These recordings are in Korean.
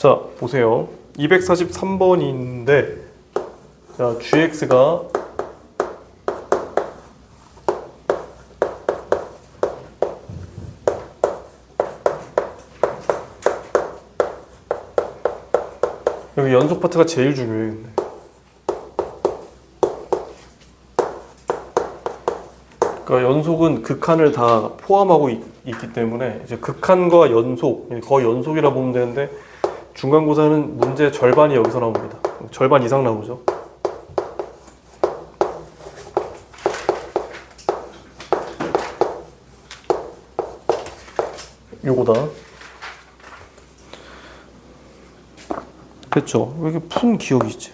자, 보세요. 243번인데, 자, gx가 여기 연속 파트가 제일 중요해. 근데. 그러니까 연속은 극한을 다 포함하고 있기 때문에 이제 극한과 연속, 거의 연속이라 보면 되는데 중간고사는 문제 절반이 여기서 나옵니다. 절반 이상 나오죠. 요거다. 됐죠? 왜 이렇게 푼 기억이 있지?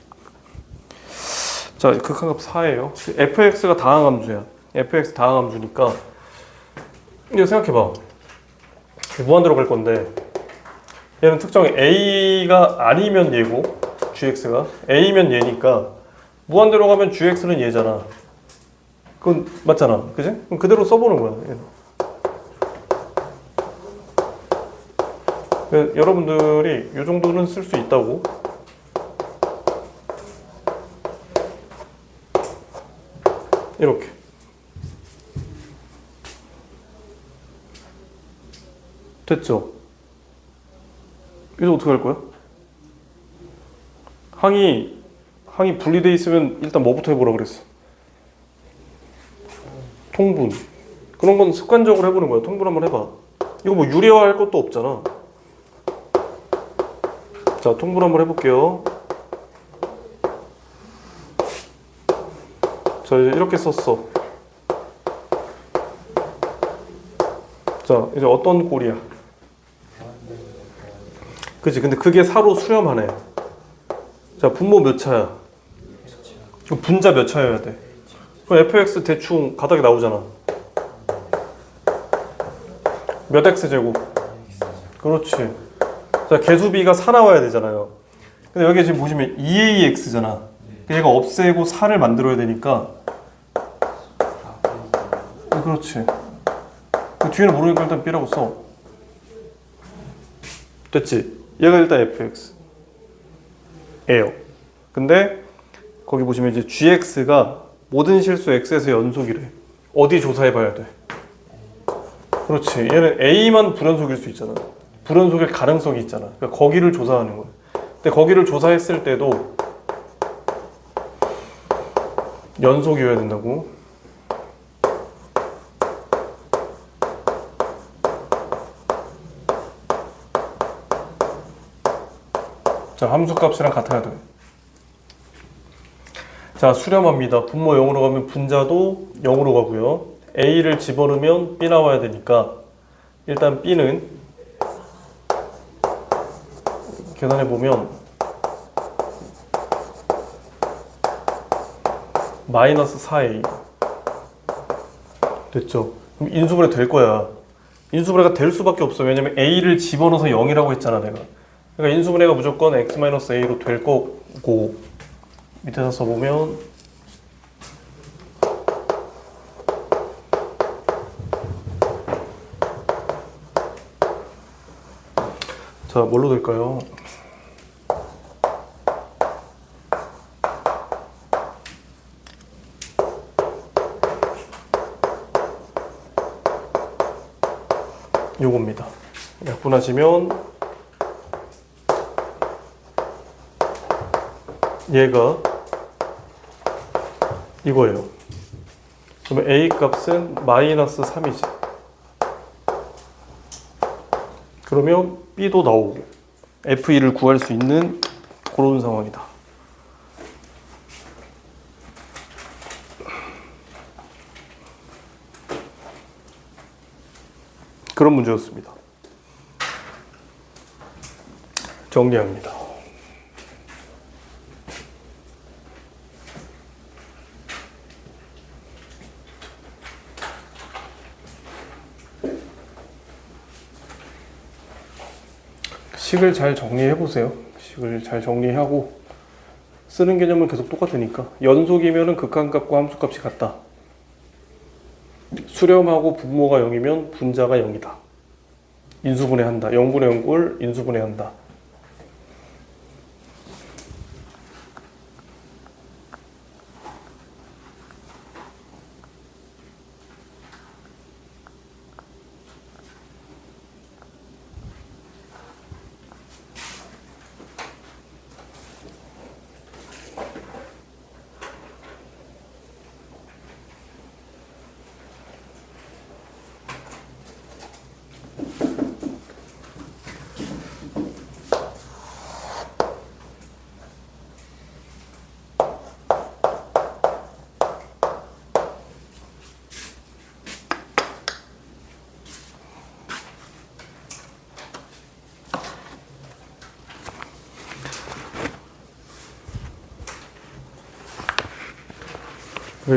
자, 극한값 4예요. fx가 다항함수야. fx 다항함수니까 이거 생각해봐. 무한대로 갈 건데 얘는 특정 a가 아니면 얘고 gx가 a면 얘니까 무한대로 가면 gx는 얘잖아. 그건 맞잖아. 그지? 그럼 그대로 써보는 거야. 얘는. 여러분들이 이 정도는 쓸 수 있다고. 이렇게. 됐죠? 이제 어떻게 할 거야? 항이 분리돼 있으면 일단 뭐부터 해보라 그랬어? 통분. 그런 건 습관적으로 해보는 거야. 통분 한번 해봐. 이거 뭐 유리화할 것도 없잖아. 자, 통분 한번 해볼게요. 자, 이제 이렇게 썼어. 자, 이제 어떤 꼴이야? 그치? 근데 그게 4로 수렴하네. 자, 분모 몇 차야? 분자 몇 차여야 돼? 그럼 fx 대충 가닥이 나오잖아. 몇 x제곱? 그렇지. 자, 개수비가 4 나와야 되잖아요. 근데 여기 지금 보시면 2ax잖아. 얘가 없애고 4를 만들어야 되니까. 그렇지. 그 뒤에는 모르니까 일단 b라고 써. 됐지? 얘가 일단 fx 예요. 근데 거기 보시면 이제 gx가 모든 실수 x에서 연속이래. 어디 조사해 봐야 돼? 그렇지. 얘는 a만 불연속일 수 있잖아. 불연속일 가능성이 있잖아. 그러니까 거기를 조사하는 거야. 근데 거기를 조사했을 때도 연속이어야 된다고. 자, 함수값이랑 같아야 돼. 자, 수렴합니다. 분모 0으로 가면 분자도 0으로 가고요. a를 집어넣으면 b 나와야 되니까 일단 b는 계산해 보면 마이너스 4a 됐죠? 그럼 인수분해 될 거야. 인수분해가 될 수밖에 없어. 왜냐면 a를 집어넣어서 0이라고 했잖아, 내가. 그러니까 인수분해가 무조건 x-a로 될 거고, 밑에서 써보면 자, 뭘로 될까요? 요겁니다. 약분하시면 얘가 이거예요. 그러면 a 값은 마이너스 3이지. 그러면 b도 나오고 f2를 구할 수 있는 그런 상황이다. 그런 문제였습니다. 정리합니다. 식을 잘 정리해 보세요. 식을 잘 정리하고 쓰는 개념은 계속 똑같으니까. 연속이면은 극한값과 함수값이 같다. 수렴하고 분모가 0이면 분자가 0이다. 인수분해한다. 0분의 0꼴 인수분해한다.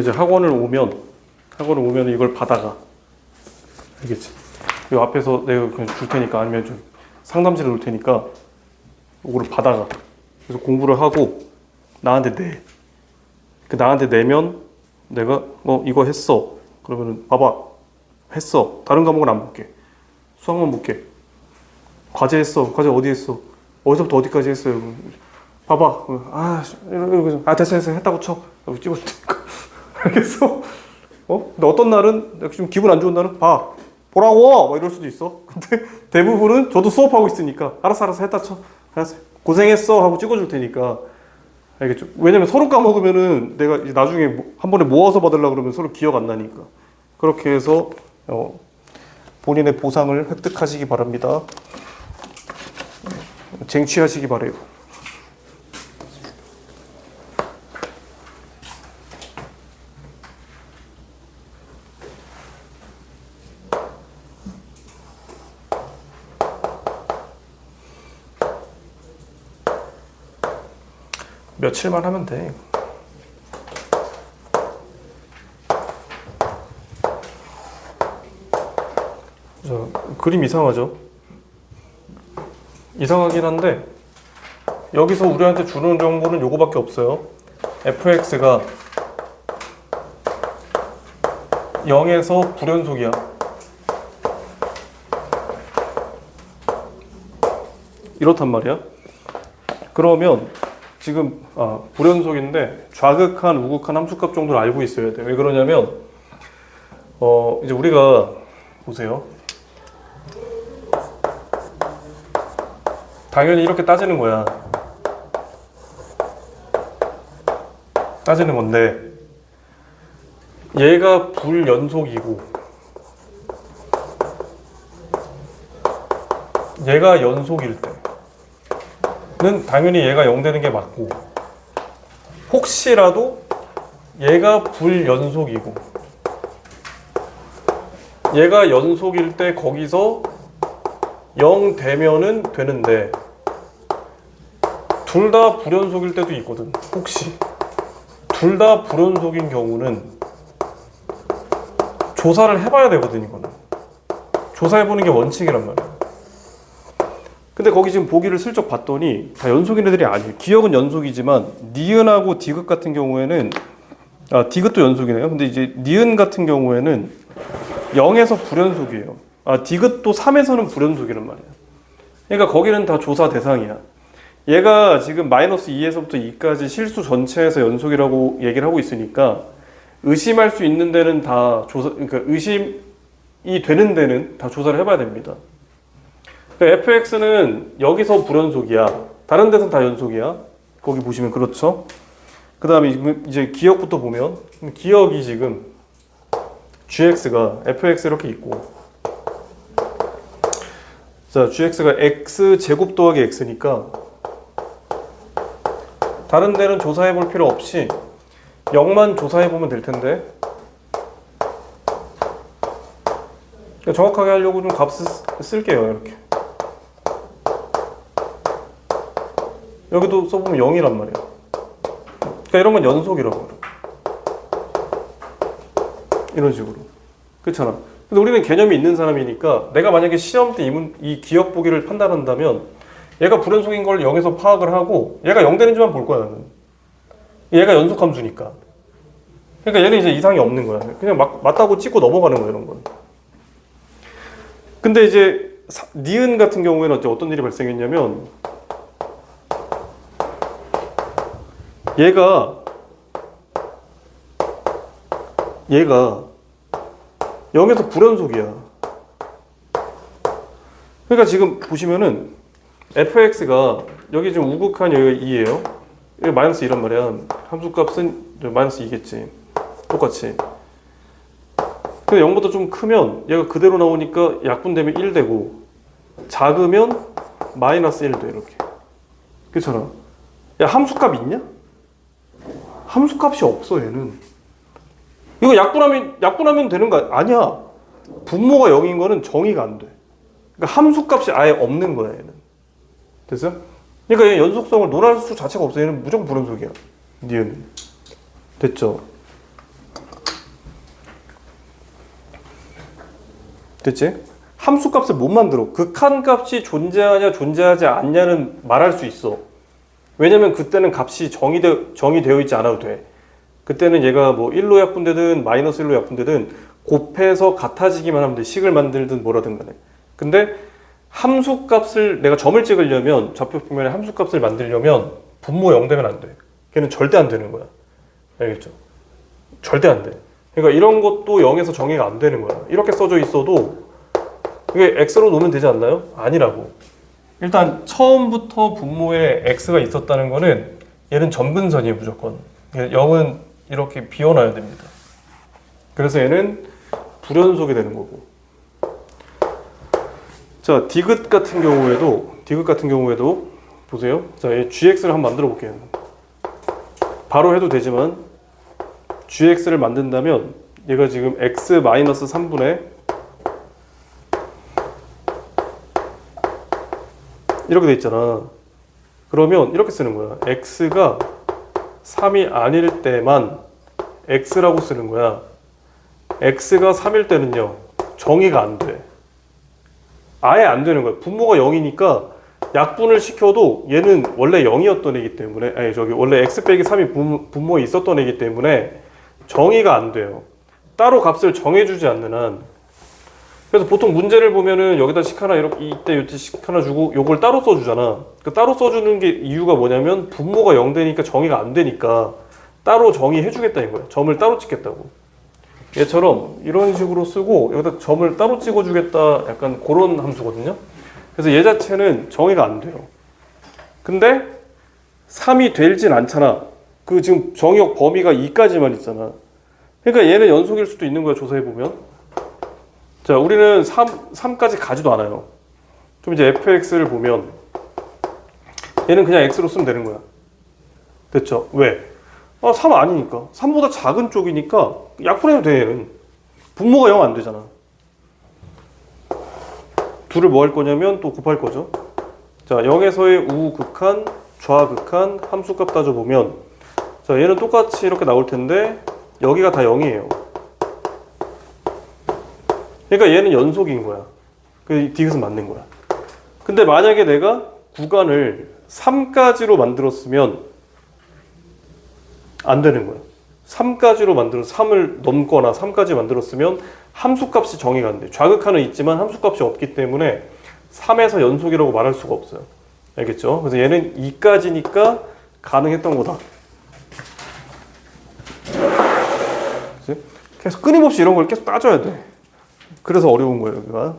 이제 학원을 오면 이걸 받아가. 알겠지? 이 앞에서 내가 그냥 줄 테니까 아니면 좀 상담실에 놓을 테니까 이거를 받아가. 그래서 공부를 하고 나한테 내. 그 나한테 내면 내가 이거 했어. 그러면은 봐봐. 했어. 다른 과목은 안 볼게. 수학만 볼게. 과제 했어. 과제 어디 했어? 어디서부터 어디까지 했어요? 봐봐. 됐어. 했다고 쳐. 찍어줄 테니까. 알겠어? 근데 어떤 날은 내가 좀 기분 안 좋은 날은 보라고! 막 이럴 수도 있어. 근데 대부분은 저도 수업하고 있으니까 알았어 했다 쳐. 알았어. 고생했어 하고 찍어줄 테니까. 알겠죠? 왜냐면 서로 까먹으면은 내가 이제 나중에 한 번에 모아서 받으려고 그러면 서로 기억 안 나니까. 그렇게 해서 본인의 보상을 획득하시기 바랍니다. 쟁취하시기 바래요. 며칠만 하면 돼. 그림 이상하죠? 이상하긴 한데 여기서 우리한테 주는 정보는 요거밖에 없어요. fx가 0에서 불연속이야. 이렇단 말이야. 그러면 지금 불연속인데 좌극한, 우극한 함수값 정도를 알고 있어야 돼. 왜 그러냐면 이제 우리가 보세요. 당연히 이렇게 따지는 거야. 따지는 건데 얘가 불연속이고 얘가 연속일 때는 당연히 얘가 0 되는 게 맞고, 혹시라도 얘가 불연속이고 얘가 연속일 때 거기서 0 되면은 되는데 둘 다 불연속일 때도 있거든. 혹시 둘 다 불연속인 경우는 조사를 해봐야 되거든. 이거는 조사해보는 게 원칙이란 말이야. 근데 거기 지금 보기를 슬쩍 봤더니 다 연속인 애들이 아니에요. 기억은 연속이지만 니은하고 디귿 같은 경우에는 디귿도 연속이네요. 근데 이제 니은 같은 경우에는 0에서 불연속이에요. 디귿도 3에서는 불연속이란 말이야. 그러니까 거기는 다 조사 대상이야. 얘가 지금 마이너스 2에서부터 2까지 실수 전체에서 연속이라고 얘기를 하고 있으니까 의심할 수 있는 데는 다 그러니까 의심이 되는 데는 다 조사를 해봐야 됩니다. 그러니까 fx는 여기서 불연속이야. 다른 데서는 다 연속이야. 거기 보시면 그렇죠. 그 다음에 이제 기억부터 보면 기억이 지금 gx가 fx 이렇게 있고, 자 gx가 x 제곱 더하기 x니까 다른 데는 조사해 볼 필요 없이 0만 조사해 보면 될 텐데, 정확하게 하려고 좀 값을 쓸게요. 이렇게 여기도 써보면 0이란 말이야. 그러니까 이런 건 연속이라고 그래. 이런 식으로. 그렇잖아. 근데 우리는 개념이 있는 사람이니까 내가 만약에 시험 때 이 기억 보기를 판단한다면 얘가 불연속인 걸 0에서 파악을 하고 얘가 0 되는지만 볼 거야, 나는. 얘가 연속 함수니까. 그러니까 얘는 이제 이상이 없는 거야. 그냥 맞다고 찍고 넘어가는 거야, 이런 건. 근데 이제 니은 같은 경우에는 어떤 일이 발생했냐면 얘가 0에서 불연속이야. 그러니까 지금 보시면은 fx가 여기 지금 우극한 여기가 2예요. 여기 마이너스 2란 말이야. 함수값은 마이너스 2겠지. 똑같이. 근데 0보다 좀 크면 얘가 그대로 나오니까 약분되면 1 되고, 작으면 마이너스 1 돼. 이렇게. 그렇잖아. 야, 함수값 있냐? 함수값이 없어, 얘는. 이거 약분하면 되는 거 아니야. 분모가 0인 거는 정의가 안 돼. 그러니까 함수값이 아예 없는 거야, 얘는. 됐어요? 그러니까 얘 연속성을 논할 수 자체가 없어. 얘는 무조건 불연속이야. 니은. 됐죠? 됐지? 함수값을 못 만들어. 극한값이 존재하냐 존재하지 않냐는 말할 수 있어. 왜냐면 그때는 값이 정의되어 있지 않아도 돼. 그때는 얘가 뭐 1로 약분되든 마이너스 1로 약분되든 곱해서 같아지기만 하면 돼. 식을 만들든 뭐라든 간에. 근데 함수값을 내가 점을 찍으려면 좌표 평면에 함수값을 만들려면 분모 0 되면 안 돼. 걔는 절대 안 되는 거야. 알겠죠? 절대 안 돼. 그러니까 이런 것도 0에서 정의가 안 되는 거야. 이렇게 써져 있어도 이게 x로 놓으면 되지 않나요? 아니라고. 일단 처음부터 분모에 x가 있었다는 거는 얘는 점근선이에요, 무조건. 0은 이렇게 비워놔야 됩니다. 그래서 얘는 불연속이 되는 거고. 자, 디귿 같은 경우에도 보세요. 자, 얘 gx를 한번 만들어 볼게요. 바로 해도 되지만 gx를 만든다면 얘가 지금 x-3분의 이렇게 돼 있잖아. 그러면 이렇게 쓰는 거야. x가 3이 아닐 때만 x라고 쓰는 거야. x가 3일 때는요, 정의가 안 돼. 아예 안 되는 거야. 분모가 0이니까 약분을 시켜도 얘는 원래 0이었던 애기 때문에, 원래 x 빼기 3이 분모에 있었던 애기 때문에 정의가 안 돼요. 따로 값을 정해주지 않는 한. 그래서 보통 문제를 보면은 여기다 식 하나 이렇게 이때 식 하나 주고 요걸 따로 써주잖아. 그 따로 써주는 게 이유가 뭐냐면 분모가 0 되니까 정의가 안 되니까 따로 정의해주겠다는 거야. 점을 따로 찍겠다고. 얘처럼 이런 식으로 쓰고 여기다 점을 따로 찍어주겠다, 약간 그런 함수거든요. 그래서 얘 자체는 정의가 안 돼요. 근데 3이 되진 않잖아. 그 지금 정의역 범위가 2까지만 있잖아. 그러니까 얘는 연속일 수도 있는 거야, 조사해보면. 자, 우리는 3까지 가지도 않아요. 좀 이제 fx를 보면 얘는 그냥 x로 쓰면 되는 거야. 됐죠? 왜? 3 아니니까. 3보다 작은 쪽이니까 약분해도 돼, 얘는. 분모가 0 안 되잖아. 둘을 뭐 할 거냐면 또 곱할 거죠. 자, 0에서의 우극한, 좌극한 함수값 따져보면, 자, 얘는 똑같이 이렇게 나올 텐데 여기가 다 0이에요. 그러니까 얘는 연속인 거야. 그 디귿은 맞는 거야. 근데 만약에 내가 구간을 3까지로 만들었으면 안 되는 거야. 3까지로 만들어서 3을 넘거나 3까지 만들었으면 함수값이 정의가 안 돼. 좌극한은 있지만 함수값이 없기 때문에 3에서 연속이라고 말할 수가 없어요. 알겠죠? 그래서 얘는 2까지니까 가능했던 거다. 그치? 계속 끊임없이 이런 걸 계속 따져야 돼. 그래서 어려운 거예요, 여기가.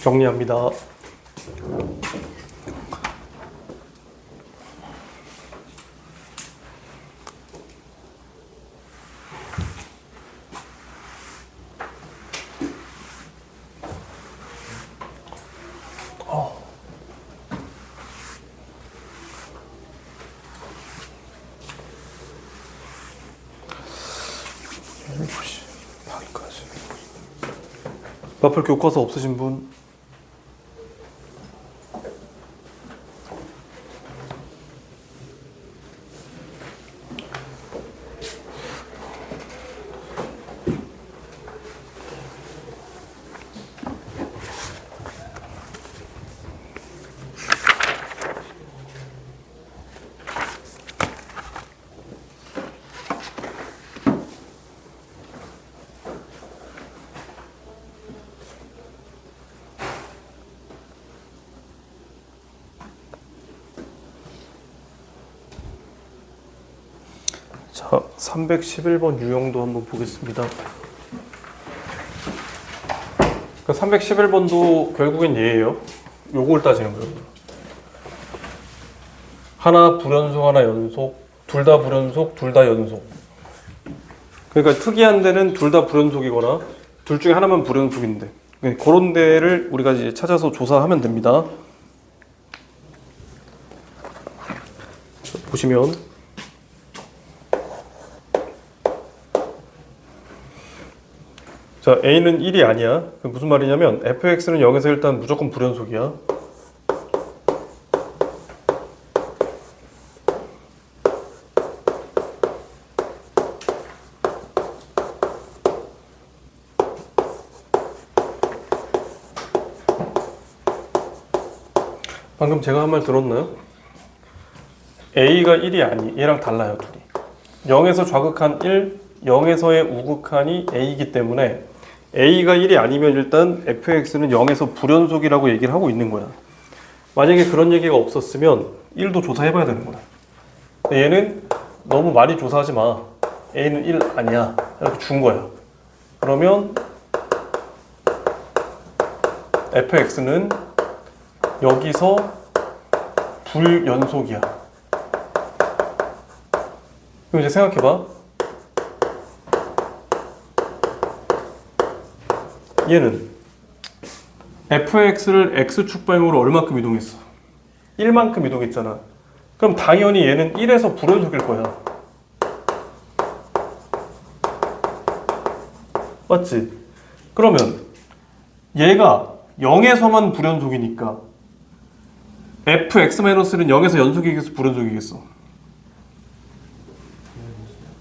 정리합니다. 마플 교과서 없으신 분? 자, 311번 유형도 한번 보겠습니다. 그러니까 311번도 결국엔 얘예요. 요걸 따지는 거예요. 하나 불연속, 하나 연속, 둘 다 불연속, 둘 다 연속. 그러니까 특이한 데는 둘 다 불연속이거나 둘 중에 하나만 불연속인데, 그런 데를 우리가 이제 찾아서 조사하면 됩니다. 보시면 자, A는 1이 아니야. 무슨 말이냐면 fx는 0에서 일단 무조건 불연속이야. 방금 제가 한 말 들었나요? A가 1이 아니, 얘랑 달라요, 둘이. 0에서 좌극한 1, 0에서의 우극한이 A이기 때문에 A가 1이 아니면 일단 fx는 0에서 불연속이라고 얘기를 하고 있는 거야. 만약에 그런 얘기가 없었으면 1도 조사해봐야 되는 거야. 근데 얘는 너무 많이 조사하지 마. A는 1 아니야. 이렇게 준 거야. 그러면 fx는 여기서 불연속이야. 그럼 이제 생각해봐. 얘는 fx를 x축 방향으로 얼마큼 이동했어? 1만큼 이동했잖아. 그럼 당연히 얘는 1에서 불연속일 거야. 맞지? 그러면 얘가 0에서만 불연속이니까 fx-는 0에서 연속이겠어? 불연속이겠어?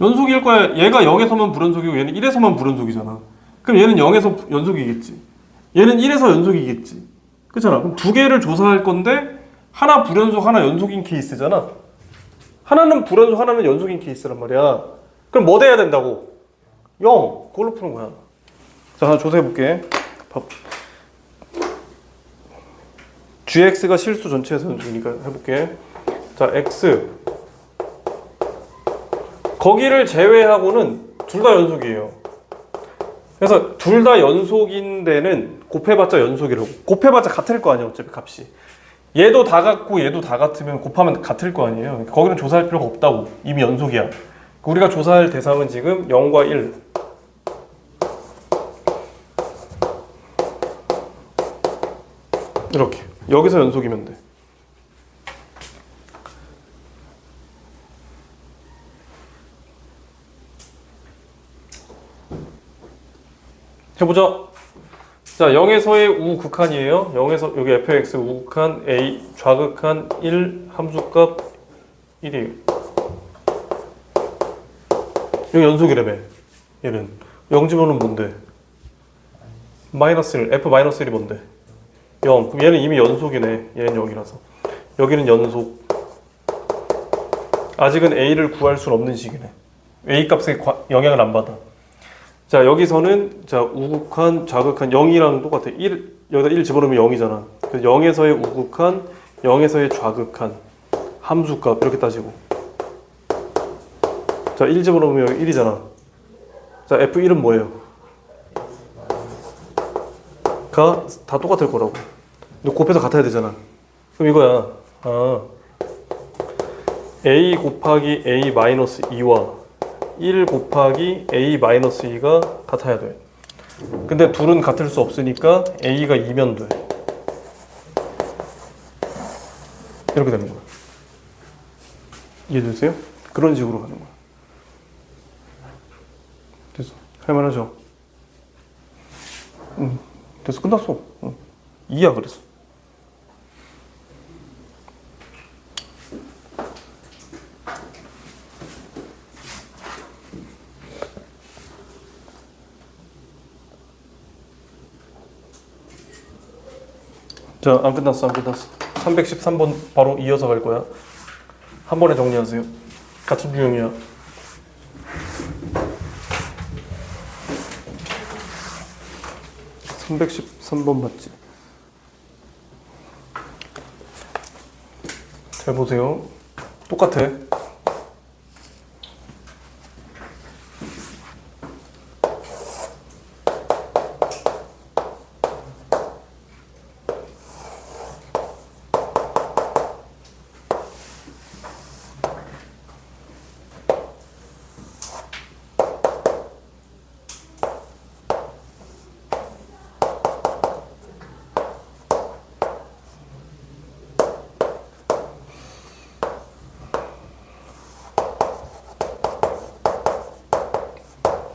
연속일 거야. 얘가 0에서만 불연속이고 얘는 1에서만 불연속이잖아. 그럼 얘는 0에서 연속이겠지. 얘는 1에서 연속이겠지. 그렇잖아. 그럼 두 개를 조사할 건데 하나 불연속, 하나 연속인 케이스잖아. 하나는 불연속, 하나는 연속인 케이스란 말이야. 그럼 뭐 돼야 된다고? 0. 그걸로 푸는 거야. 자, 하나 조사해 볼게. gx가 실수 전체에서 연속이니까 해볼게. 자, x 거기를 제외하고는 둘 다 연속이에요. 그래서 둘 다 연속인 데는 곱해봤자 연속이라고. 곱해봤자 같을 거 아니야, 어차피 값이. 얘도 다 같고 얘도 다 같으면 곱하면 같을 거 아니에요. 거기는 조사할 필요가 없다고. 이미 연속이야. 우리가 조사할 대상은 지금 0과 1. 이렇게. 여기서 연속이면 돼. 해보자. 자, 0에서의 우극한이에요. 0에서 여기 fx 우극한 a 좌극한 1 함수값 1이에요. 여기 연속이라며. 얘는 0집어넣으면 뭔데? 마이너스 1, f-1이 뭔데? 0. 그럼 얘는 이미 연속이네. 얘는 0이라서. 여기는 연속. 아직은 a를 구할 수는 없는 식이네. a 값에 영향을 안 받아. 자, 여기서는 자 우극한, 좌극한 0이랑 똑같아. 1, 여기다 1 집어넣으면 0이잖아. 그래서 0에서의 우극한, 0에서의 좌극한 함수값 이렇게 따지고. 자, 1 집어넣으면 여기 1이잖아. 자, f1은 뭐예요? 가 다 똑같을 거라고. 근데 곱해서 같아야 되잖아. 그럼 이거야. 아, a 곱하기 a-2와 1 곱하기 a-2가 같아야 돼. 근데 둘은 같을 수 없으니까 a가 2면 돼. 이렇게 되는 거야. 이해되세요? 그런 식으로 가는 거야. 됐어. 할만하죠? 됐어. 끝났어. 2야 그랬어. 자, 안 끝났어. 313번 바로 이어서 갈 거야. 한 번에 정리하세요. 같은 유형이야. (313번) 맞지? 잘 보세요. 똑같아.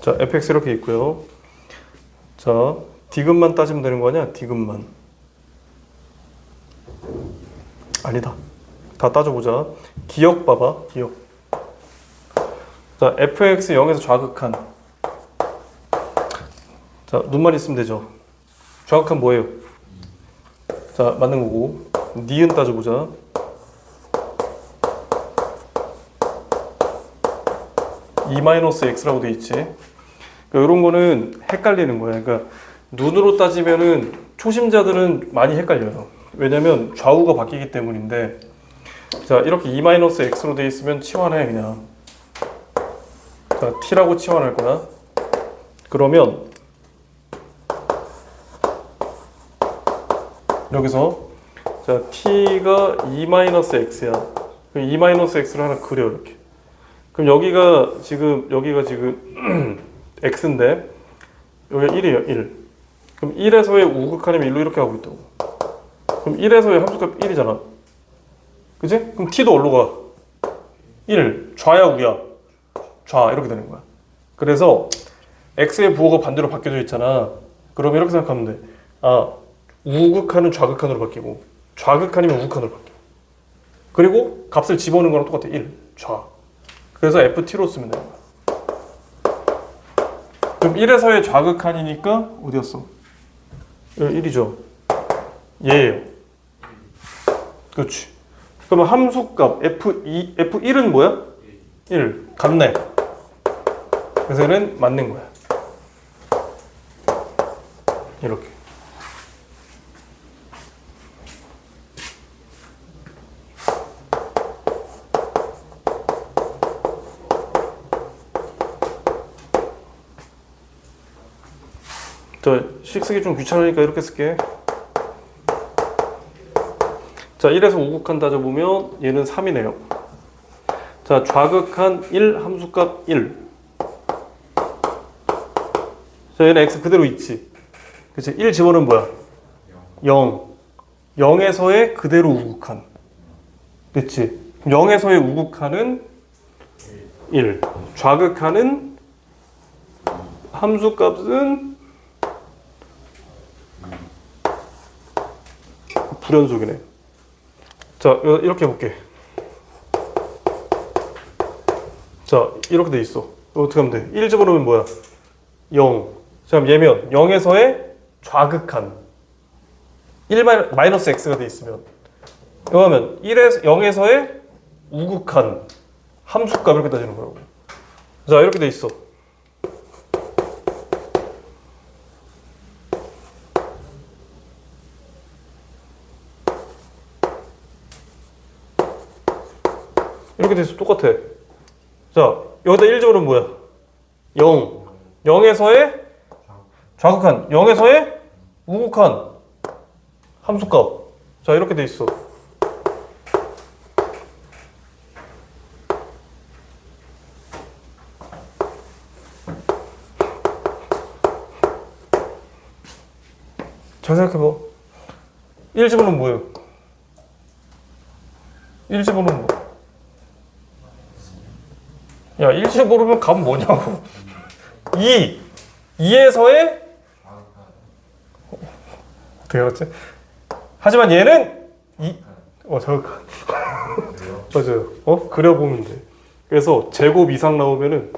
자, fx 이렇게 있고요. 자, 디귿만 따지면 되는 거 아니야? 디귿만. 아니다. 다 따져보자. 기억 봐봐. 기억. 자, fx 0에서 좌극한. 자, 눈만 있으면 되죠. 좌극한 뭐예요? 자, 맞는 거고. 니은 따져보자. (2-x라고 돼 있지. 그러니까 이런 거는 헷갈리는 거야. 그러니까 눈으로 따지면은 초심자들은 많이 헷갈려요. 왜냐면 좌우가 바뀌기 때문인데. 자, 이렇게 (2-x로 돼 있으면 치환해 그냥. 자, t라고 치환할 거야. 그러면 여기서 자, t가 2-x야. 그럼 2-x를 하나 그려 이렇게. 그럼 여기가 지금 x인데 여기가 1이에요. 1. 그럼 1에서의 우극한이면 1로 이렇게 하고 있다고. 그럼 1에서의 함수값 1이잖아. 그치? 그럼 t도 어디로 가? 1. 좌야 우야? 좌. 이렇게 되는 거야. 그래서 x의 부호가 반대로 바뀌어져 있잖아. 그럼 이렇게 생각하면 돼. 아, 우극한은 좌극한으로 바뀌고 좌극한이면 우극한으로 바뀌어. 그리고 값을 집어넣는 거랑 똑같아. 1. 좌. 그래서 ft로 쓰면 되는 거야. 그럼 1에서의 좌극한이니까 어디였어? 1이죠. 얘예요. 그렇지. 그러면 함수값 F1은 뭐야? 1. 같네. 그래서 얘는 맞는 거야. 이렇게. 자, 식 쓰기 좀 귀찮으니까 이렇게 쓸게. 자, 1에서 우극한 따져보면 얘는 3이네요. 자, 좌극한 1, 함수값 1. 자, 얘는 x 그대로 있지. 그치? 1 집어넣으면 뭐야? 0. 0에서의 그대로 우극한. 그치? 0에서의 우극한은 1. 좌극한은 함수값은 불연속이네. 자, 이렇게 해볼게. 자, 이렇게 돼 있어. 어떻게 하면 돼? 1 집어넣으면 뭐야? 0. 자, 그럼 얘면 0에서의 좌극한 1-x가 돼 있으면 이거 하면 0에서의 우극한 함수값 이렇게 따지는 거라고. 자, 이렇게 돼 있어. 이렇게 돼 있어. 똑같아. 자, 여기다 1 집어넣으면 뭐야? 0. 0에서의 좌극한 0에서의 우극한 함수값. 자, 이렇게 돼 있어. 잘 생각해봐. 1 집어넣으면 뭐예요? 1 집어넣으면 뭐? 야, 1 집어넣으면 값은 뭐냐고. 2에서의 어떻게 알았지? 하지만 얘는 자극한. 맞아요. 그려보면 돼. 그래서 제곱 이상 나오면은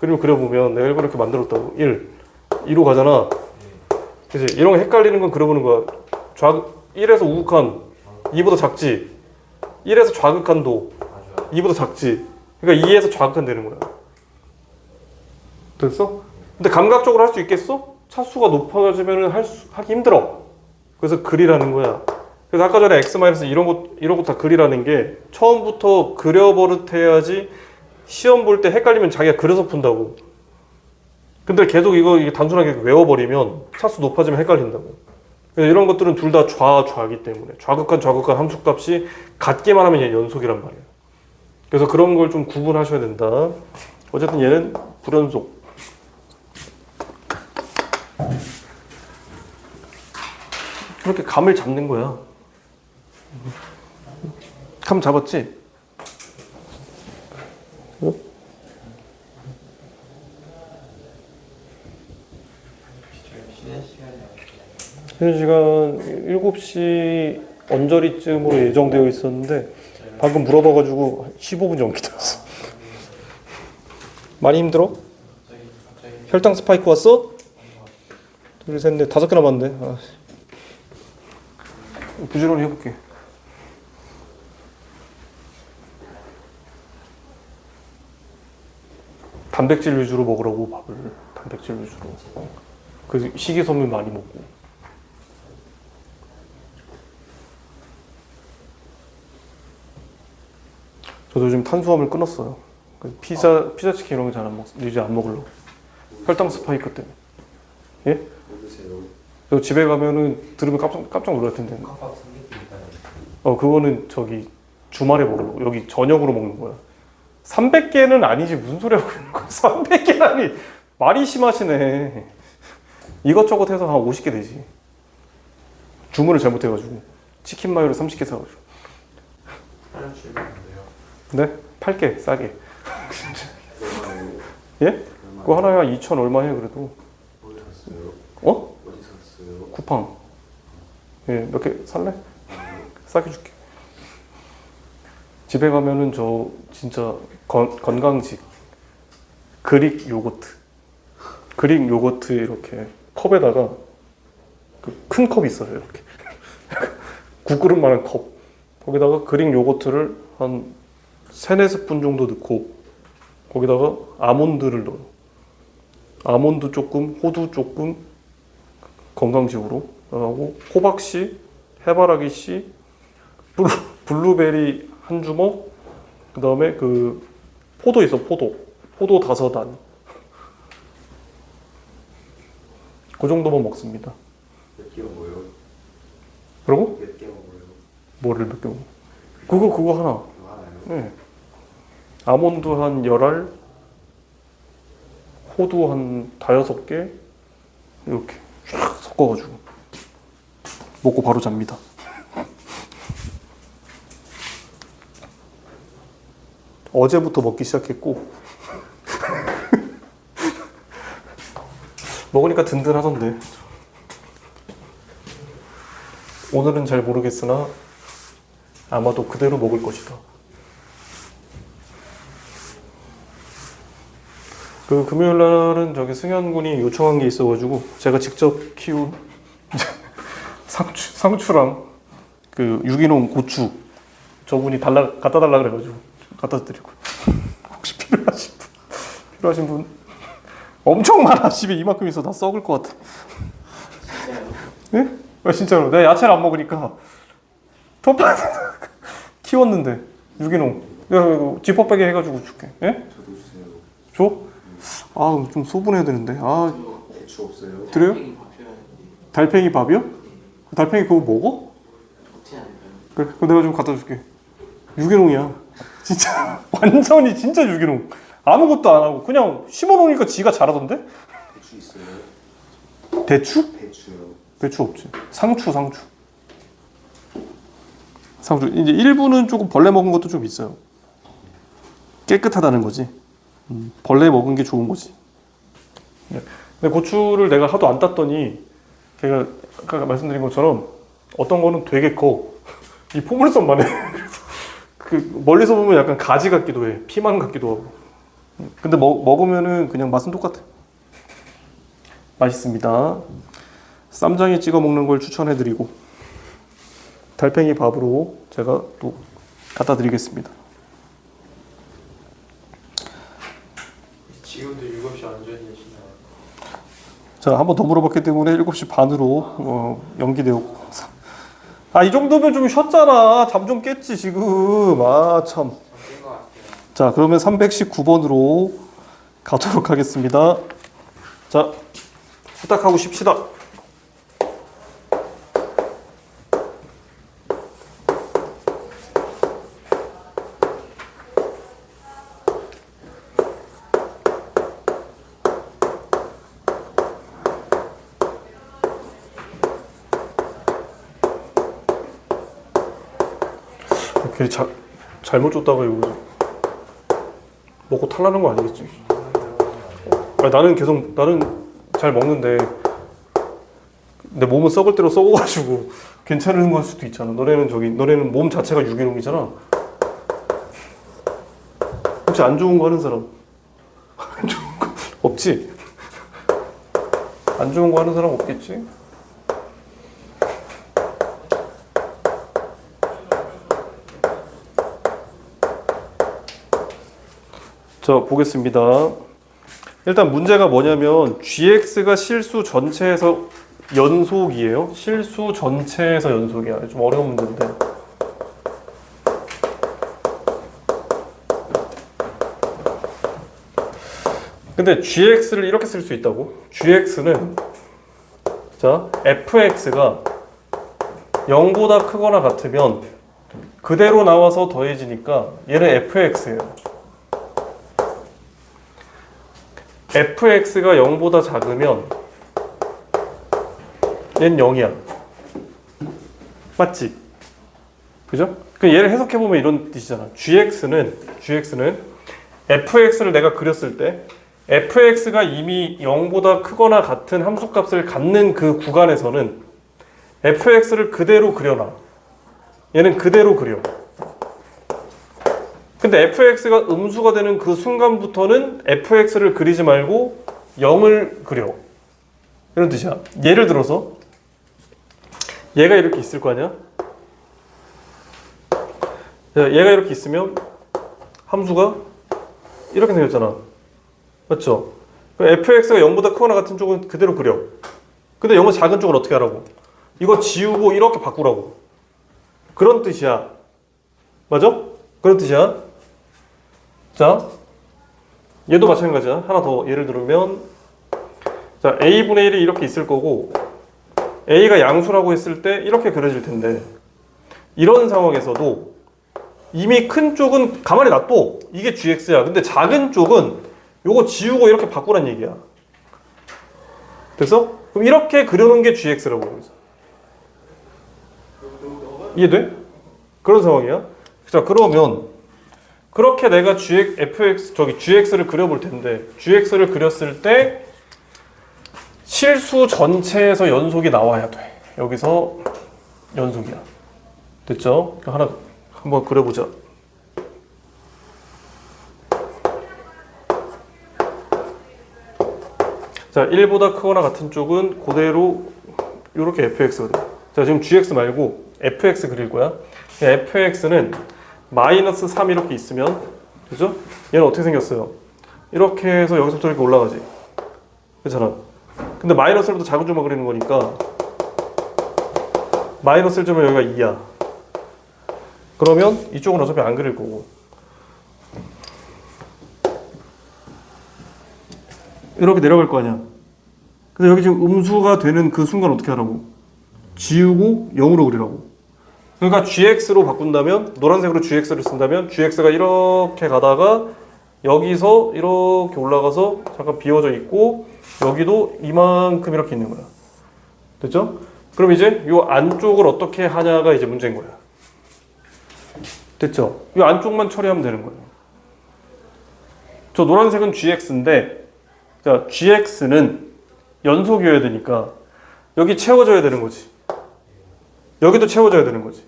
그림 그려보면 내가 이렇게 만들었다고. 2로 가잖아. 그치? 이런 거 헷갈리는 건 그려보는 거야. 1에서 우극한 2보다 작지. 1에서 좌극한도 2보다 작지. 그러니까 2에서 좌극한 되는 거야. 됐어? 근데 감각적으로 할 수 있겠어? 차수가 높아지면 하기 힘들어. 그래서 그리라는 거야. 그래서 아까 전에 x 이런 거 다 그리라는 게 처음부터 그려버릇해야지 시험 볼 때 헷갈리면 자기가 그려서 푼다고. 근데 계속 이게 단순하게 외워버리면 차수 높아지면 헷갈린다고. 그래서 이런 것들은 둘 다 좌기 때문에 좌극한 함수값이 같기만 하면 얘 연속이란 말이에요. 그래서 그런 걸 좀 구분하셔야 된다. 어쨌든 얘는 불연속. 그렇게 감을 잡는 거야. 감 잡았지? 어? 쉬는 시간 7시 언저리쯤으로 예정되어 있었는데 방금 물어봐가지고 15분 전기 들었어. 많이 힘들어? 혈당 스파이크 왔어? 둘, 셋, 넷, 5개 남았는데. 부지런히 해볼게. 단백질 위주로 먹으라고 밥을 단백질 위주로. 그 식이섬유 많이 먹고. 저도 요즘 탄수화물 끊었어요. 그 피자 치킨 이런 거 잘 안 먹. 이제 안 먹으려고. 혈당 스파이크 때문에. 예? 저 집에 가면은 들으면 깜짝 놀랄 텐데. 그거는 저기 주말에 먹으려고. 여기 저녁으로 먹는 거야. 300개는 아니지 무슨 소리 하고 있는 거야. 300개라니 말이 심하시네. 이것저것 해서 한 50개 되지. 주문을 잘못해가지고 치킨 마요를 30개 사가지고. 네? 8개 싸게. 예? 그거 하나에 한 2천 얼마 해 그래도. 어디 샀어요? 어? 어디 샀어요? 쿠팡. 예, 몇 개 살래? 싸게 줄게. 집에 가면은 저 진짜 건강식 그릭 요거트. 그릭 요거트 이렇게 컵에다가 그 큰 컵 있어요 이렇게. 국그릇만한 컵. 거기다가 그릭 요거트를 한 3-4스푼 정도 넣고 거기다가 아몬드를 넣어요. 아몬드 조금, 호두 조금 건강식으로 하고 호박씨, 해바라기씨, 블루베리 한 주먹, 그 다음에 그 포도 있어 포도 5안. 그 정도만 먹습니다. 몇 개 먹어요? 그리고 몇 개 먹어요? 뭐를 몇 개 먹어? 그거 하나. 그거 하나요? 네. 아몬드 한 10알, 호두 한 5-6개 이렇게 쫙 섞어가지고 먹고 바로 잡니다. 어제부터 먹기 시작했고 먹으니까 든든하던데. 오늘은 잘 모르겠으나 아마도 그대로 먹을 것이다. 그 금요일 날은 저기 승현군이 요청한 게 있어가지고 제가 직접 키운 상추랑 그 유기농 고추 저분이 갖다 달라 그래가지고 갖다 드리고. 혹시 필요하신 분 엄청 많아. 집에 이만큼 있어. 다 썩을 것 같아. 진짜요? 네? 진짜로. 내가 야채를 안 먹으니까 텃밭 키웠는데 유기농. 내가 이거 지퍼백에 해가지고 줄게. 예? 저도 주세요. 줘? 아, 좀 소분해야 되는데. 아, 배추 없어요? 그래요? 달팽이 밥이요? 달팽이 그거 먹어? 그래, 그럼 내가 좀 갖다 줄게. 유기농이야. 진짜 완전히 진짜 유기농. 아무것도 안 하고 그냥 심어놓으니까 지가 자라던데? 배추 있어요? 대추? 배추요. 배추 없지. 상추. 이제 일부는 조금 벌레 먹은 것도 좀 있어요. 깨끗하다는 거지. 벌레 먹은 게 좋은 거지. 근데 고추를 내가 하도 안 땄더니 걔가 아까 말씀드린 것처럼 어떤 거는 되게 커. 이 포물선만 해. 그 멀리서 보면 약간 가지 같기도 해. 피망 같기도 하고. 근데 먹으면은 그냥 맛은 똑같아. 맛있습니다. 쌈장에 찍어 먹는 걸 추천해드리고 달팽이 밥으로 제가 또 갖다 드리겠습니다. 지금도 7시 완전히 계시나요? 자, 한 번 더 물어봤기 때문에 7시 반으로 연기되었고. 이 정도면 좀 쉬었잖아. 잠 좀 깼지 지금. 참. 자, 그러면 319번으로 가도록 하겠습니다. 자, 후딱하고 쉽시다. 이렇게 잘못 줬다가 이거 먹고 탈나는 거 아니겠지? 나는 잘 먹는데 내 몸은 썩을 대로 썩어가지고 괜찮은 걸 수도 있잖아. 너네는 몸 자체가 유기농이잖아. 혹시 안 좋은 거 하는 사람? 안 좋은 거 없지? 안 좋은 거 하는 사람 없겠지? 자, 보겠습니다. 일단 문제가 뭐냐면 gx가 실수 전체에서 연속이에요. 실수 전체에서 연속이야. 좀 어려운 문제인데. 근데 gx를 이렇게 쓸 수 있다고? gx는 자 fx가 0보다 크거나 같으면 그대로 나와서 더해지니까 얘는 fx예요. fx가 0보다 작으면 얘는 0이야. 맞지? 그죠? 그 얘를 해석해보면 이런 뜻이잖아. gx는 fx를 내가 그렸을 때 fx가 이미 0보다 크거나 같은 함수값을 갖는 그 구간에서는 fx를 그대로 그려놔. 얘는 그대로 그려. 근데 fx가 음수가 되는 그 순간부터는 fx를 그리지 말고 0을 그려. 이런 뜻이야. 예를 들어서 얘가 이렇게 있을 거 아니야? 얘가 이렇게 있으면 함수가 이렇게 생겼잖아. 맞죠? 그럼 fx가 0보다 크거나 같은 쪽은 그대로 그려. 근데 0보다 작은 쪽은 어떻게 하라고? 이거 지우고 이렇게 바꾸라고. 그런 뜻이야. 맞아? 그런 뜻이야. 자, 얘도 마찬가지야. 하나 더 예를 들면 자, a분의 1이 이렇게 있을 거고 a가 양수라고 했을 때 이렇게 그려질 텐데 이런 상황에서도 이미 큰 쪽은 가만히 놔둬. 이게 gx야. 근데 작은 쪽은 요거 지우고 이렇게 바꾸란 얘기야. 됐어? 그럼 이렇게 그려놓은 게 gx라고 그러죠. 이해돼? 그런 상황이야. 자, 그러면 그렇게 내가 gx를 그려볼 텐데 gx를 그렸을 때 실수 전체에서 연속이 나와야 돼. 여기서 연속이야. 됐죠? 하나 한번 그려보자. 자, 1보다 크거나 같은 쪽은 그대로 이렇게 fx거든. 자, 지금 gx 말고 fx 그릴 거야. fx는 마이너스 3 이렇게 있으면, 그죠? 얘는 어떻게 생겼어요? 이렇게 해서 여기서부터 이렇게 올라가지. 그렇잖아. 근데 마이너스 1보다 작은 쪽만 그리는 거니까 마이너스 1점은 여기가 2야. 그러면 이쪽은 어차피 안 그릴 거고. 이렇게 내려갈 거 아니야. 근데 여기 지금 음수가 되는 그 순간 어떻게 하라고? 지우고 0으로 그리라고. 그러니까 gx로 바꾼다면, 노란색으로 gx를 쓴다면 gx가 이렇게 가다가 여기서 이렇게 올라가서 잠깐 비워져 있고 여기도 이만큼 이렇게 있는 거야. 됐죠? 그럼 이제 이 안쪽을 어떻게 하냐가 이제 문제인 거야. 됐죠? 이 안쪽만 처리하면 되는 거예요. 저 노란색은 gx인데 자, gx는 연속이어야 되니까 여기 채워져야 되는 거지. 여기도 채워져야 되는 거지.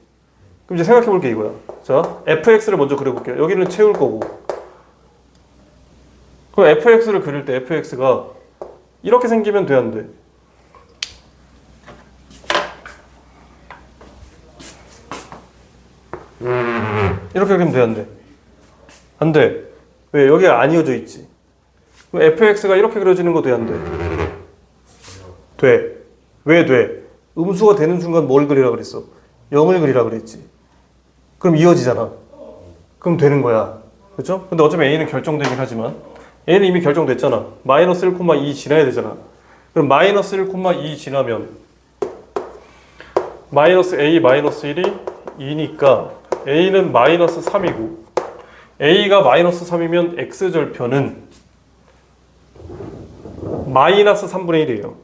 그럼 이제 생각해 볼 게 이거야. 자, fx를 먼저 그려볼게요. 여기는 채울 거고. 그럼 fx를 그릴 때 fx가 이렇게 생기면 돼, 안 돼? 이렇게 그리면 돼, 안 돼? 안 돼. 왜? 여기가 안 이어져 있지. 그럼 fx가 이렇게 그려지는 거 돼, 안 돼? 돼. 왜 돼? 음수가 되는 순간 뭘 그리라 그랬어? 0을 그리라 그랬지. 그럼 이어지잖아. 그럼 되는 거야. 그렇죠? 근데 어차피 a는 결정되긴 하지만 a는 이미 결정됐잖아. 마이너스 1,2 지나야 되잖아. 그럼 마이너스 1,2 지나면 마이너스 a 마이너스 1이 2니까 a는 마이너스 3이고 a가 마이너스 3이면 x절편은 마이너스 3분의 1이에요.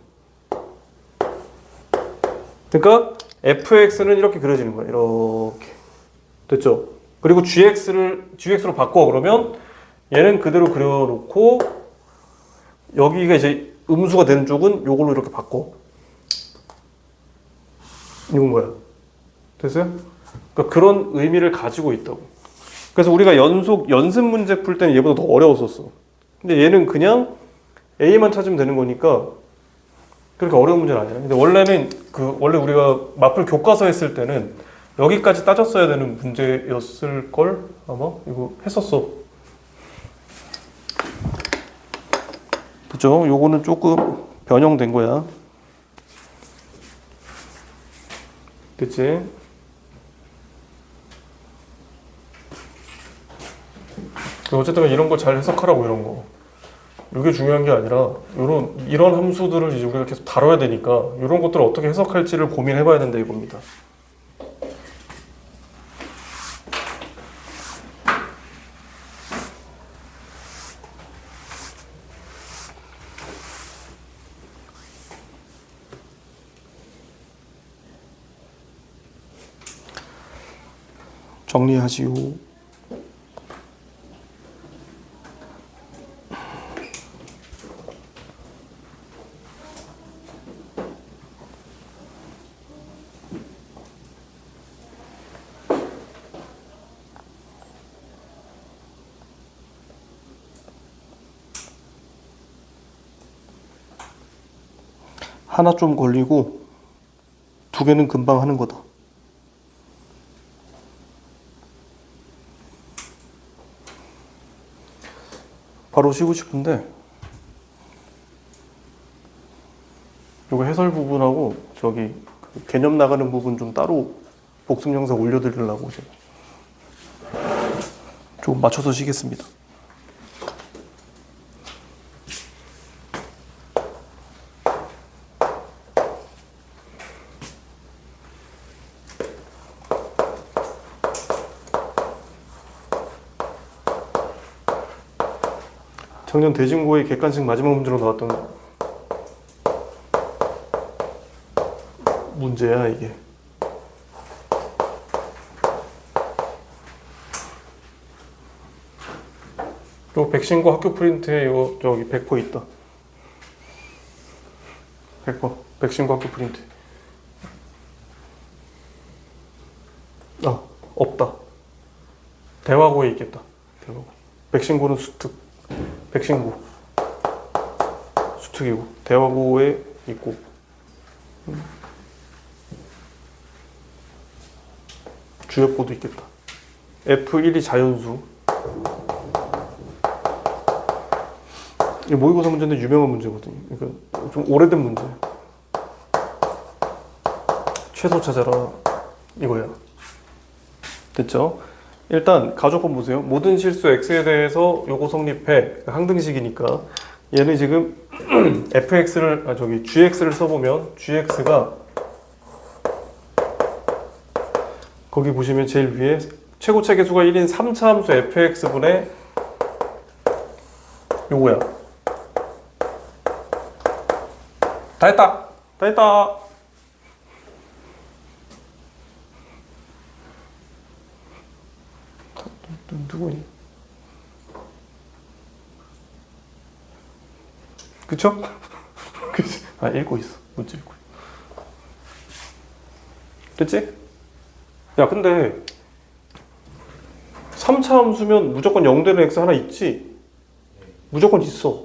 그러니까 fx는 이렇게 그려지는 거야. 이렇게. 됐죠? 그리고 gx로 바꿔. 그러면 얘는 그대로 그려놓고 여기가 이제 음수가 되는 쪽은 요걸로 이렇게 바꿔. 이건 거야. 됐어요? 그러니까 그런 의미를 가지고 있다고. 그래서 우리가 연습 문제 풀 때는 얘보다 더 어려웠었어. 근데 얘는 그냥 A만 찾으면 되는 거니까 그렇게 어려운 문제는 아니야. 근데 원래는 원래 우리가 마플 교과서 했을 때는 여기까지 따졌어야 되는 문제였을 걸 아마 이거 했었어. 됐죠? 요거는 조금 변형된 거야. 됐지? 어쨌든 이런 거 잘 해석하라고, 이런 거. 이게 중요한 게 아니라 이런 함수들을 이제 우리가 계속 다뤄야 되니까 이런 것들을 어떻게 해석할지를 고민해봐야 된다 이겁니다. 정리하시오. 하나 좀 걸리고 두 개는 금방 하는 거다. 바로 쉬고 싶은데 이거 해설 부분하고 저기 그 개념 나가는 부분 좀 따로 복습 영상 올려드리려고 제가 좀 맞춰서 쉬겠습니다. 작년 대진고의 객관식 마지막 문제로 나왔던 문제야 이게. 요 백신고 학교 프린트에 요 저기 100% 있다. 100% 백신고 학교 프린트. 아 없다. 대화고에 있겠다. 대화고. 백신고는 수특. 백신고 수특이고 대화고에 있고 주역고도 있겠다. F1이 자연수. 이 모의고사 문제인데 유명한 문제거든요. 그러니까 좀 오래된 문제예요. 최소 찾아라 이거야. 됐죠? 일단 가족법 보세요. 모든 실수 x에 대해서 요거 성립해. 항등식이니까 얘는 지금 fx를 gx를 써보면 gx가 거기 보시면 제일 위에 최고차 계수가 1인 3차 함수 fx분의 요거야. 다 했다. 다 했다. 누구니? 그쵸? 그치? 아 읽고 있어. 문제 읽고. 됐지? 야 근데 3차 함수면 무조건 0 되는 x 하나 있지? 무조건 있어.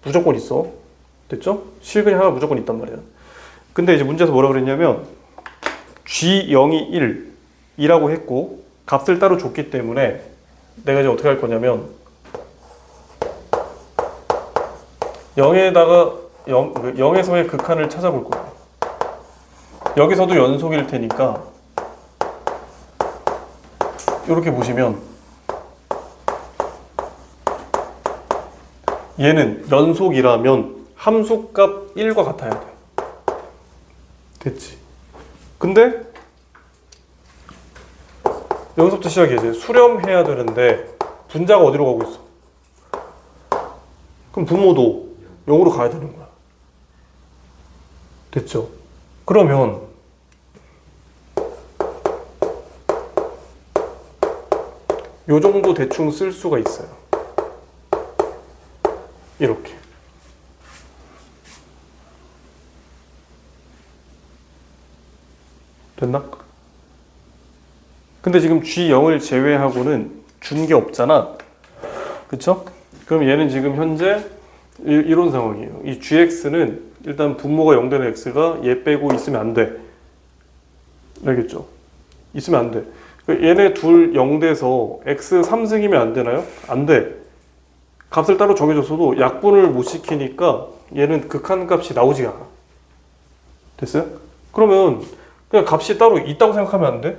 무조건 있어. 됐죠? 실근이 하나 무조건 있단 말이야. 근데 이제 문제에서 뭐라 그랬냐면 G0이 1이라고 했고 값을 따로 줬기 때문에 내가 이제 어떻게 할 거냐면 0에서의 극한을 찾아볼 거예요. 여기서도 연속일 테니까 이렇게 보시면 얘는 연속이라면 함수값 1과 같아야 돼. 됐지? 근데 여기서부터 시작이야. 이제 수렴해야 되는데 분자가 어디로 가고 있어? 그럼 부모도 0으로 가야 되는 거야. 됐죠? 그러면 요 정도 대충 쓸 수가 있어요. 이렇게. 됐나? 근데 지금 G0을 제외하고는 준 게 없잖아. 그쵸? 그럼 얘는 지금 현재 이런 상황이에요. 이 GX는 일단 분모가 0 되는 X가 얘 빼고 있으면 안 돼. 알겠죠? 있으면 안 돼. 얘네 둘 0 돼서 X 3승이면 안 되나요? 안 돼. 값을 따로 정해줬어도 약분을 못 시키니까 얘는 극한값이 나오지가 않아. 됐어요? 그러면 그냥 값이 따로 있다고 생각하면 안 돼?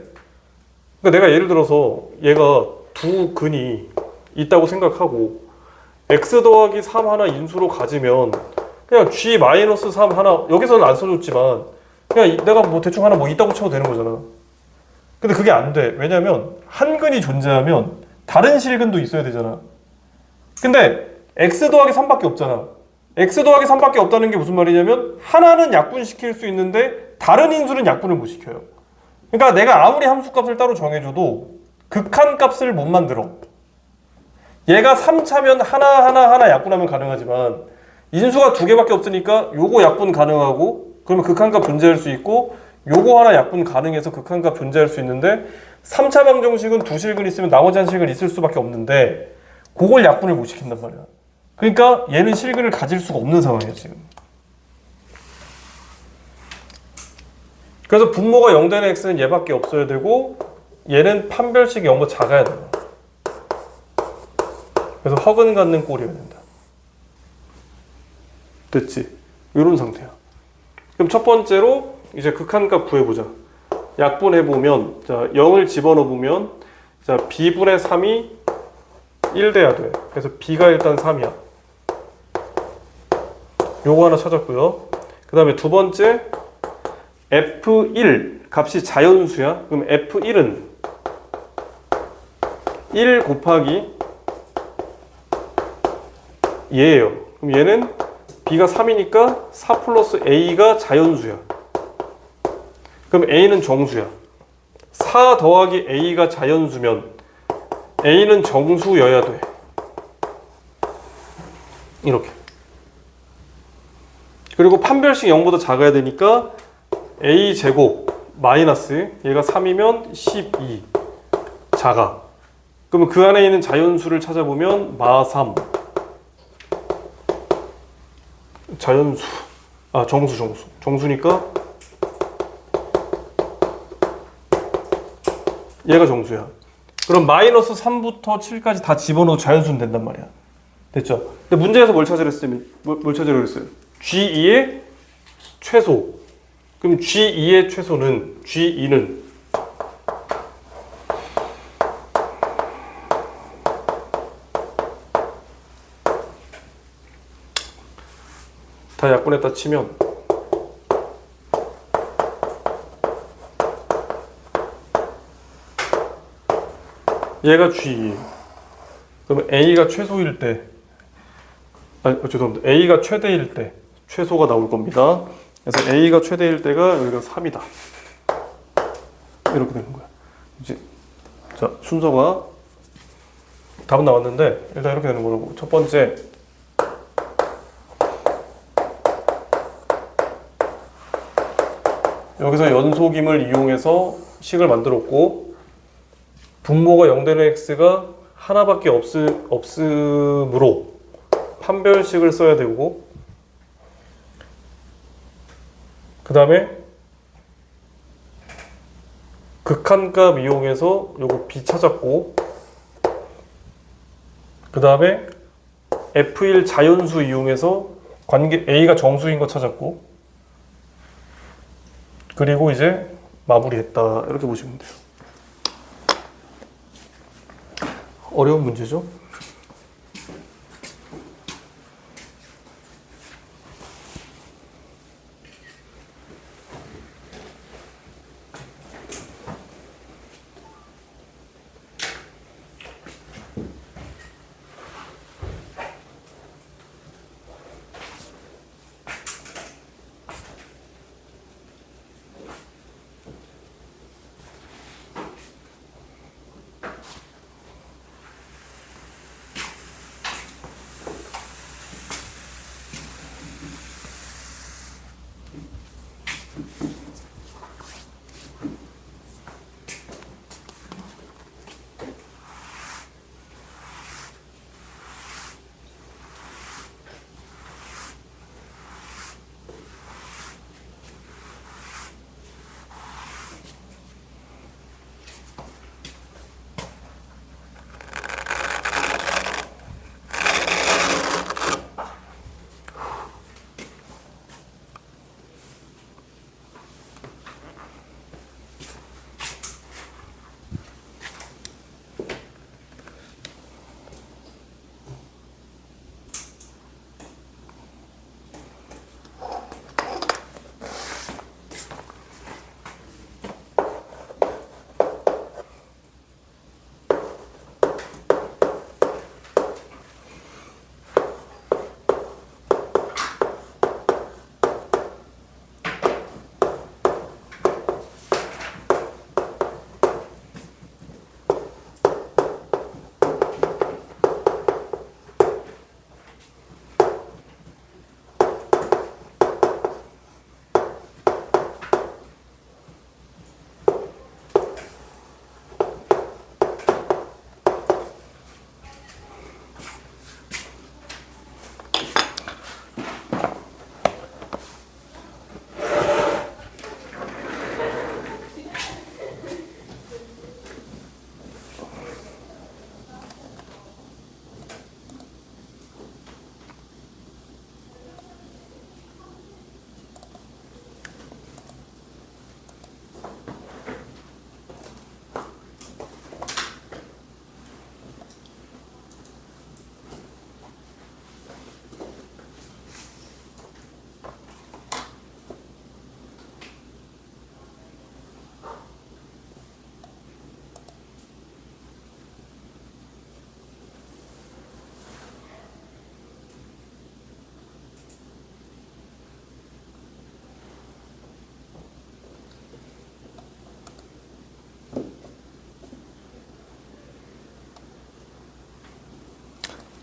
그러니까 내가 예를 들어서 얘가 두 근이 있다고 생각하고 x 더하기 3 하나 인수로 가지면 그냥 g-3 하나, 여기서는 안 써줬지만 그냥 내가 뭐 대충 하나 뭐 있다고 쳐도 되는 거잖아. 근데 그게 안 돼. 왜냐면 한 근이 존재하면 다른 실근도 있어야 되잖아. 근데 x 더하기 3밖에 없잖아. x 더하기 3밖에 없다는 게 무슨 말이냐면 하나는 약분시킬 수 있는데 다른 인수는 약분을 못 시켜요. 그러니까 내가 아무리 함수값을 따로 정해줘도 극한값을 못 만들어. 얘가 3차면 하나 약분하면 가능하지만 인수가 두 개밖에 없으니까 요거 약분 가능하고 그러면 극한값 존재할 수 있고 요거 하나 약분 가능해서 극한값 존재할 수 있는데 3차 방정식은 두 실근 있으면 나머지 한 실근 있을 수밖에 없는데 그걸 약분을 못 시킨단 말이야. 그러니까 얘는 실근을 가질 수가 없는 상황이야 지금. 그래서 분모가 0 되는 x는 얘밖에 없어야 되고 얘는 판별식이 0보다 작아야 돼요. 그래서 허근 갖는 꼴이어야 된다. 됐지? 이런 상태야. 그럼 첫 번째로 이제 극한값 구해보자. 약분해보면 자 0을 집어넣으면 자 b분의 3이 1 돼야 돼. 그래서 b가 일단 3이야. 요거 하나 찾았고요. 그 다음에 두 번째 f1 값이 자연수야. 그럼 f1은 1 곱하기 얘예요. 그럼 얘는 b가 3이니까 4 플러스 a가 자연수야. 그럼 a는 정수야. 4 더하기 a가 자연수면 a는 정수여야 돼. 이렇게. 그리고 판별식 0보다 작아야 되니까 a 제곱 마이너스 얘가 3이면 12 작아. 그러면 그 안에 있는 자연수를 찾아보면 마3 자연수 정수니까 얘가 정수야. 그럼 마이너스 3부터 7까지 다 집어넣어 자연수는 된단 말이야. 됐죠? 근데 문제에서 뭘 찾으려 그랬어요? G2의 최소. 그럼 G2의 최소는 G2는 다 약분했다 치면 얘가 G2. 그러면 A가 최소일 때 죄송합니다. A가 최대일 때 최소가 나올 겁니다. 그래서 A가 최대일 때가 여기가 3이다. 이렇게 되는 거야. 이제 자 순서가 답은 나왔는데 일단 이렇게 되는 거라고. 첫 번째 여기서 연속임을 이용해서 식을 만들었고 분모가 0 되는 x가 하나밖에 없으므로 판별식을 써야 되고 그 다음에 극한값 이용해서 요거 b 찾았고 그 다음에 f1 자연수 이용해서 관계 a가 정수인 거 찾았고 그리고 이제 마무리했다 이렇게 보시면 돼요. 어려운 문제죠?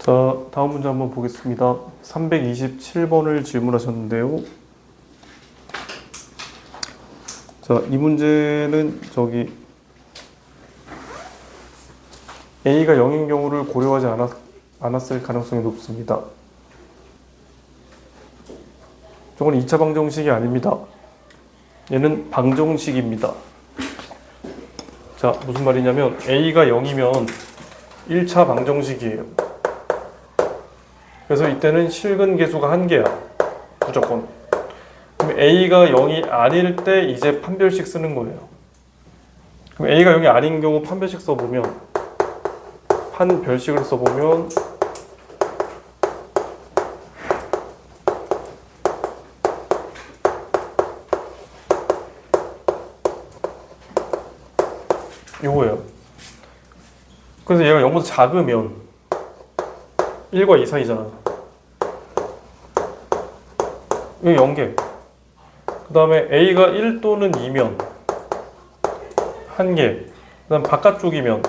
자, 다음 문제 한번 보겠습니다. 327번을 질문하셨는데요. 자, 이 문제는 A가 0인 경우를 고려하지 않았을 가능성이 높습니다. 저건 2차 방정식이 아닙니다. 얘는 방정식입니다. 자, 무슨 말이냐면 A가 0이면 1차 방정식이에요. 그래서 이때는 실근 계수가 1개야. 무조건. 그럼 A가 0이 아닐 때 이제 판별식 쓰는 거예요. 그럼 A가 0이 아닌 경우 판별식 써보면, 판별식을 써보면 요거예요. 그래서 얘가 0보다 작으면 1과 2 사이잖아. 이거 0개. 그 다음에 A가 1 또는 2면 1개. 그 다음 바깥쪽이면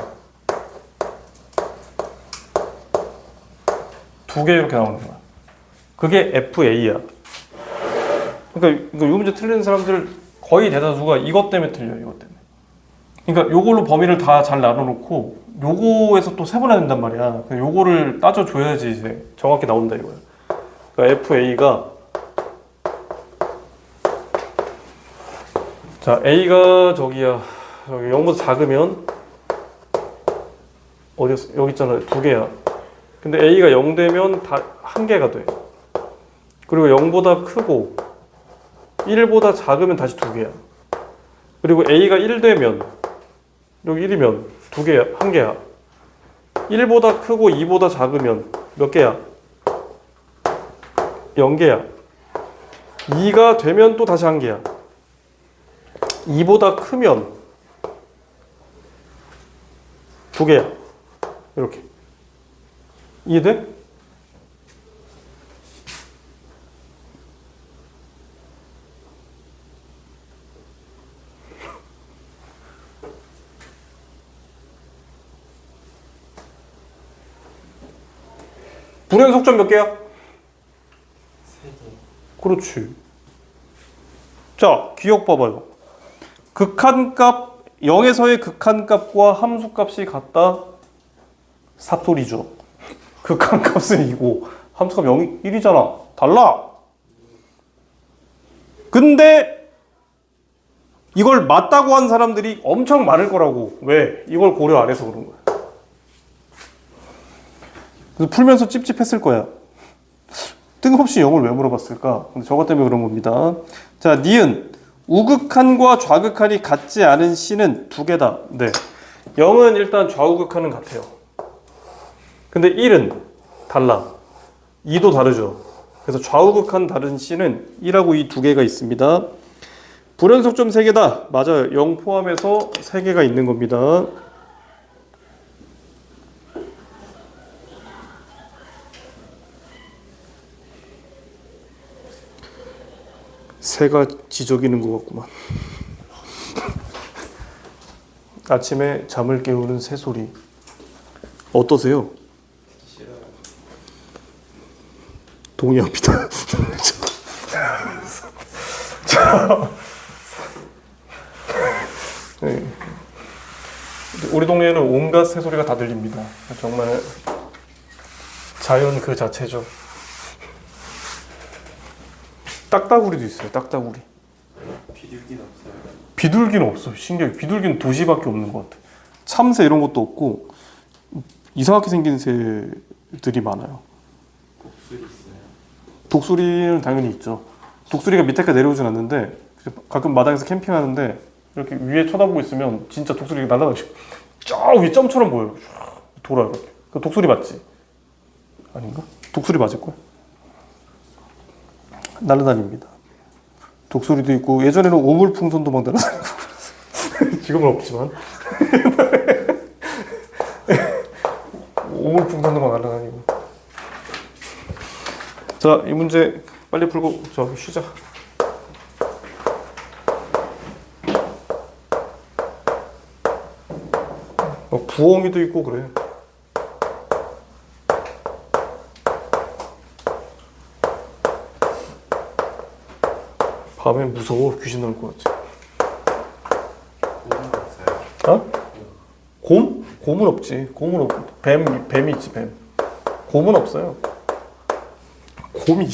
2개 이렇게 나오는 거야. 그게 FA야. 그러니까 이 문제 틀리는 사람들 거의 대다수가 이것 때문에 틀려요. 이것 때문에. 그러니까 요걸로 범위를 다 잘 나눠놓고 요거에서 또 세분화 된단 말이야. 요거를 따져줘야지 이제 정확히 나온다 이거야. 그러니까 FA가, 자, A가 저기 0보다 작으면 어디였어? 여기 있잖아. 2개야. 근데 A가 0 되면 다 1개가 돼. 그리고 0보다 크고 1보다 작으면 다시 2개야. 그리고 A가 1 되면, 여기 1이면 2개야, 1개야. 1보다 크고 2보다 작으면 몇 개야? 0개야. 2가 되면 또 다시 1개야. 2보다 크면 2개야. 이렇게. 이해돼? 불연 속점 몇 개야? 3개. 그렇지. 자, 기억 봐봐요. 극한값, 0에서의 극한값과 함수값이 같다? 삽소리죠. 극한값은 2고 함수값 0이 1이잖아. 달라. 근데 이걸 맞다고 한 사람들이 엄청 많을 거라고. 왜? 이걸 고려 안 해서 그런 거야. 그래서 풀면서 찝찝했을 거야. 뜬금없이 0을 왜 물어봤을까? 근데 저것 때문에 그런 겁니다. 자, 니은. 우극한과 좌극한이 같지 않은 C는 2개다. 네. 0은 일단 좌우극한은 같아요. 근데 1은 달라. 2도 다르죠. 그래서 좌우극한 다른 C는 1하고 이 2개가 있습니다. 불연속점 3개다. 맞아요. 0 포함해서 3개가 있는 겁니다. 새가 지저귀는 것 같구만. 아침에 잠을 깨우는 새소리. 어떠세요? 싫어요. 동의합니다. 네. 우리 동네에는 온갖 새소리가 다 들립니다. 정말 자연 그 자체죠. 딱따구리도 있어요. 딱따구리. 비둘기는 없어요. 비둘기는 없어요. 신기하게. 비둘기는 도시밖에 없는 것 같아. 참새 이런 것도 없고 이상하게 생긴 새들이 많아요. 독수리 있어요. 독수리는 당연히 있죠. 독수리가 밑에까지 내려오진 않는데 가끔 마당에서 캠핑하는데 이렇게 위에 쳐다보고 있으면 진짜 독수리가 날아가죠. 저 위에 점처럼 보여요. 돌아요. 이렇게. 그 독수리 맞지? 아닌가? 독수리 맞을 거야. 날아다닙니다. 독수리도 있고 예전에는 오물풍선도 막 날아다니고 지금은 없지만 오물풍선도 막 날아다니고. 자, 이 문제 빨리 풀고 저기 쉬자. 부엉이도 있고 그래. 밤에 무서워. 귀신 나올 것 같지. 곰은 없어요. 어? 곰? 곰은 없지. 곰은 없. 뱀이 있지 뱀. 곰은 없어요. 곰이.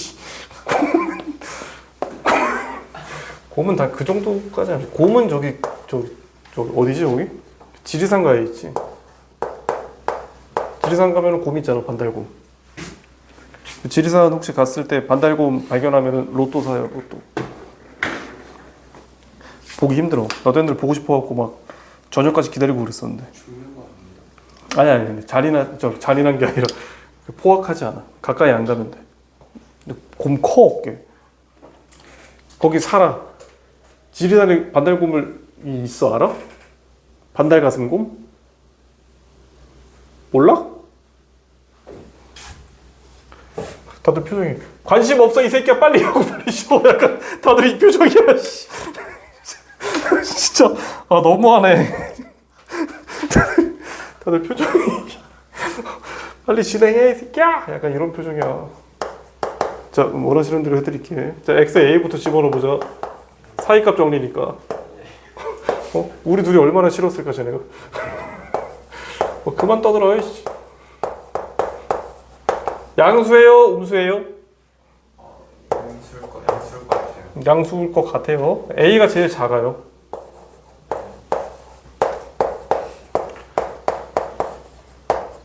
곰은 다 그 정도까지 아니야. 곰은 저기 어디지 여기? 지리산가에 있지. 지리산 가면은 곰 있잖아 반달곰. 지리산 혹시 갔을 때 반달곰 발견하면은 로또 사요 로또. 보기 힘들어. 나도 옛날에 보고 싶어갖고 막 저녁까지 기다리고 그랬었는데. 죽는 거 아닙니다. 아니 잔인한 게 아니라 포악하지 않아. 가까이 안 가면 돼. 근데 곰 커 꽤. 거기 살아. 지리산에 반달곰을 있어 알아? 반달가슴곰? 몰라? 다들 표정이 관심 없어 이 새끼야 빨리 하고 빨리 쉬어. 약간 다들 이 표정이야. 씨. 진짜 너무하네. 다들 표정이 빨리 진행해 이 새끼야. 약간 이런 표정이야. 자 원하시는 대로 해드릴게. 자 XA부터 집어넣어보자. 사이값 정리니까. 우리 둘이 얼마나 싫었을까 쟤네가. 그만 떠들어. 이씨. 양수예요? 음수예요? 양수일 것 같아요. 양수일 것 같아요. A가 제일 작아요.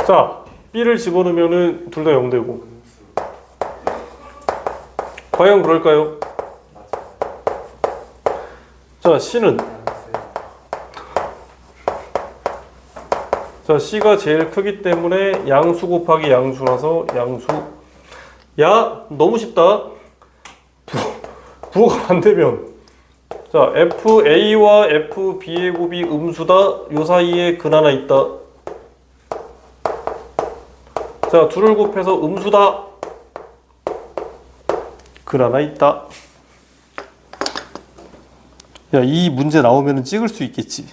자, B를 집어넣으면은 둘 다 0되고. 음수. 과연 그럴까요? 자, C는? 양수예요. 자, C가 제일 크기 때문에 양수 곱하기 양수라서 양수. 야, 너무 쉽다. 부호가 반대면. 자, FA와 FB의 곱이 음수다. 요 사이에 근 하나 있다. 자, 둘을 곱해서 음수다. 근 하나 있다. 야, 이 문제 나오면 찍을 수 있겠지.